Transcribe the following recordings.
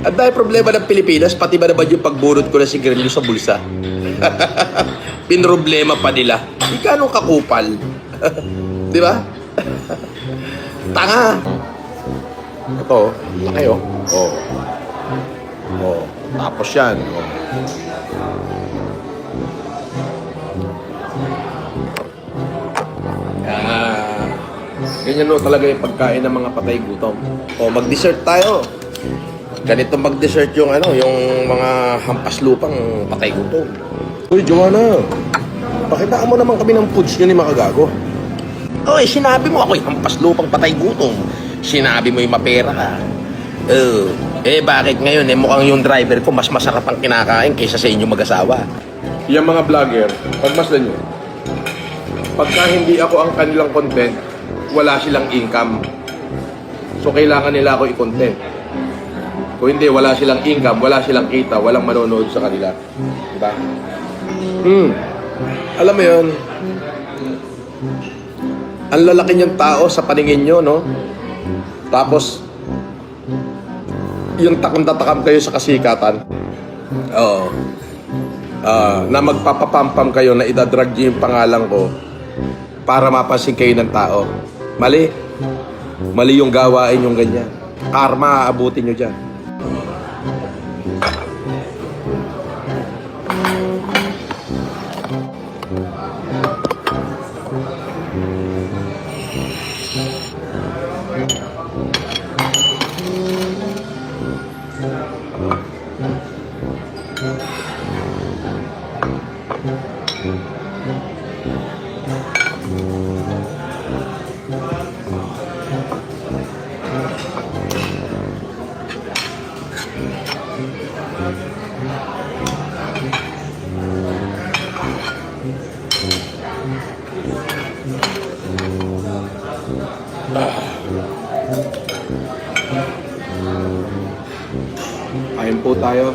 Ang dahil problema ng Pilipinas, pati ba naman yung pagbunot ko na sigarilyo sa bulsa? Pinroblema pa nila. Di ka anong kakupal. Di ba? Tanga. Ito, laki oh. Oh. Oh. Tapos yan. Oh. Ganyan no talaga yung pagkain ng mga patay gutom. O mag-dessert tayo. Ganito mag-dessert yung yung mga hampas lupang patay gutom. Uy, Joanna. Pakitaan mo naman kami ng foods nyo ni Makagago. Oy, sinabi mo ako'y hampas lupang patay gutom. Sinabi mo yung mapera ka. Bakit ngayon mukhang yung driver ko mas masarap ang kinakain kaysa sa inyong mag-asawa? Yung mga vlogger, pagmasdan nyo. Pagka hindi ako ang kanilang content, wala silang income. So, kailangan nila ako i-content. Kung hindi, wala silang income, wala silang kita, walang manonood sa kanila. Diba? Alam mo yun, ang lalaki niyang tao sa paningin nyo, no? Tapos, yung takam-tatakam kayo sa kasikatan. Oo. Na magpapapampam kayo na idadrag niyo yung pangalan ko para mapansin kayo ng tao. Mali. Mali yung gawain yung ganyan. Karma, aabutin nyo dyan. Kain po tayo.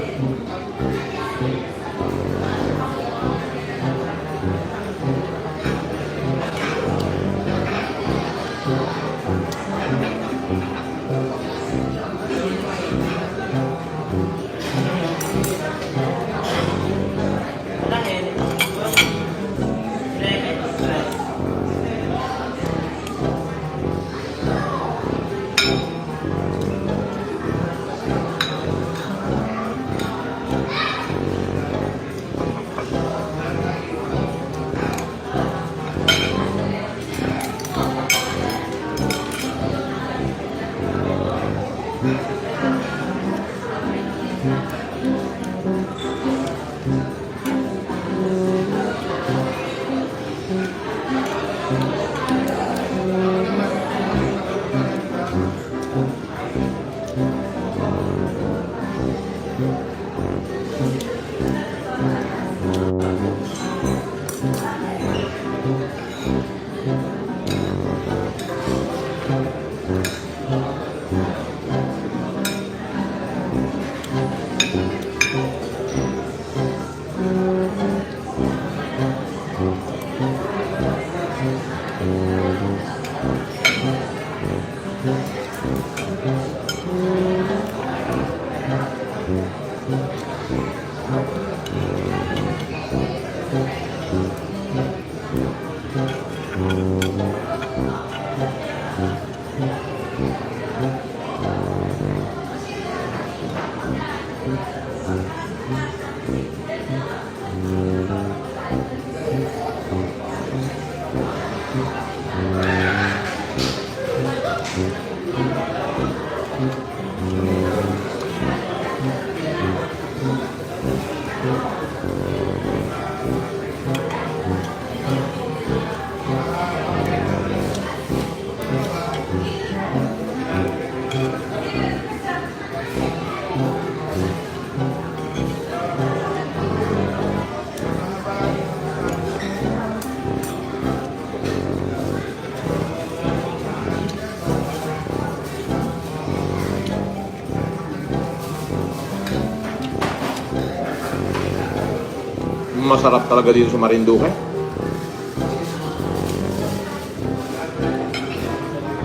Masarap talaga dito sa Marinduque.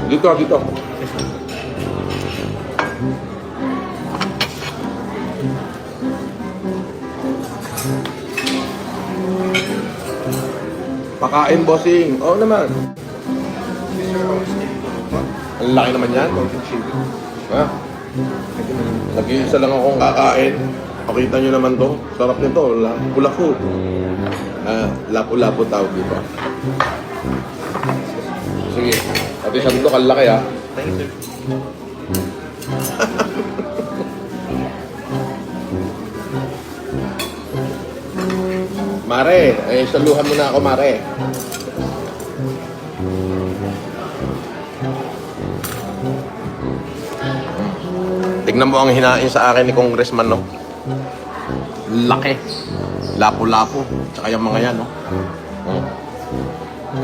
Dito. Pakain, bossing. Oo naman. Ang laki naman yan. Ha? Nag-iisa lang akong kakain. Pakita nyo naman to. Sarap nito. Lapu-lapu. Lapu-lapu tawag dito. Sige. Pati siya dito, kalaki ha. Mare, saluhan mo na ako, Mare. Tignan mo ang hinain sa akin ni Congressman, no? Laki. Lapu-lapu. Tsaka yung mga yan, no?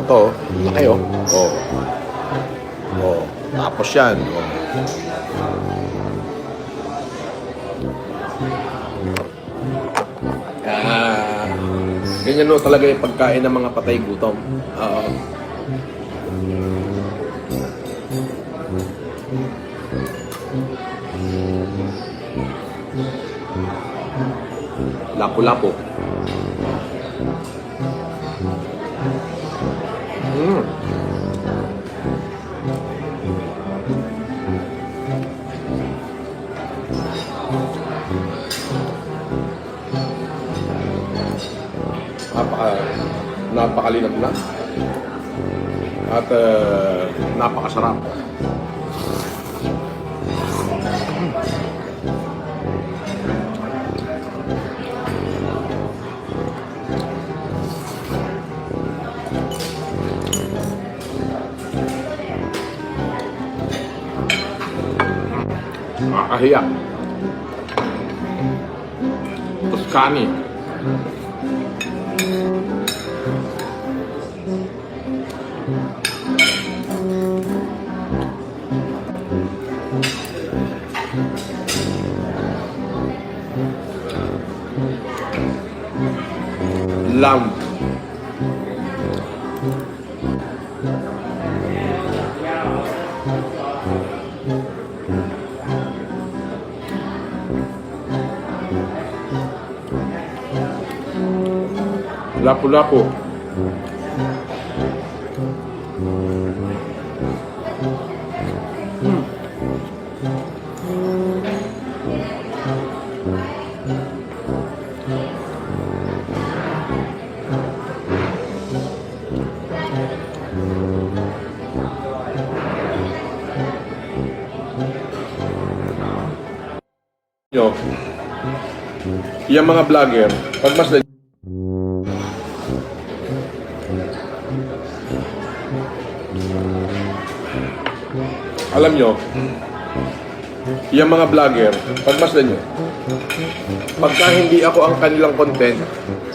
Ito, laki, oh. Oh. Oh. Tapos yan. Oh. Ganyan, no, talaga yung pagkain ng mga patay gutom. Lapu-lapu. Napakalinag na at napakasarap. Nakakahiya. Tuscany. Lamb. Lapu-lapu. Yung mga vlogger, pag mas alam nyo, yung mga vlogger, pagmasdan nyo, pagka hindi ako ang kanilang content,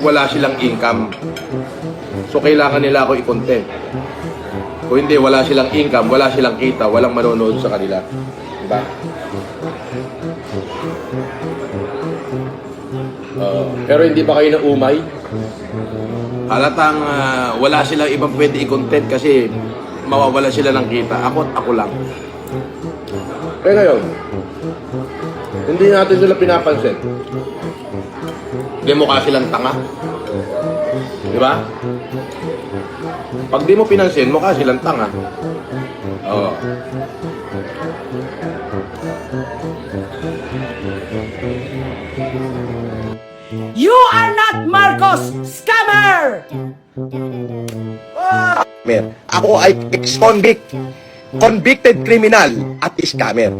wala silang income. So, kailangan nila ako i-content. Kung hindi, wala silang income, wala silang kita, walang manonood sa kanila. Diba? Pero hindi ba kayo naumay? Halatang wala silang ibang pwede i-content kasi mawawala sila ng kita. Ako lang. Kaya ngayon, hindi natin sila pinapansin. Hindi mukha silang tanga. Di ba? Pag di mo pinansin, mukha silang tanga. Oo. You are not Marcos Scammer! Ako ay ex-convict, convicted criminal at scammer.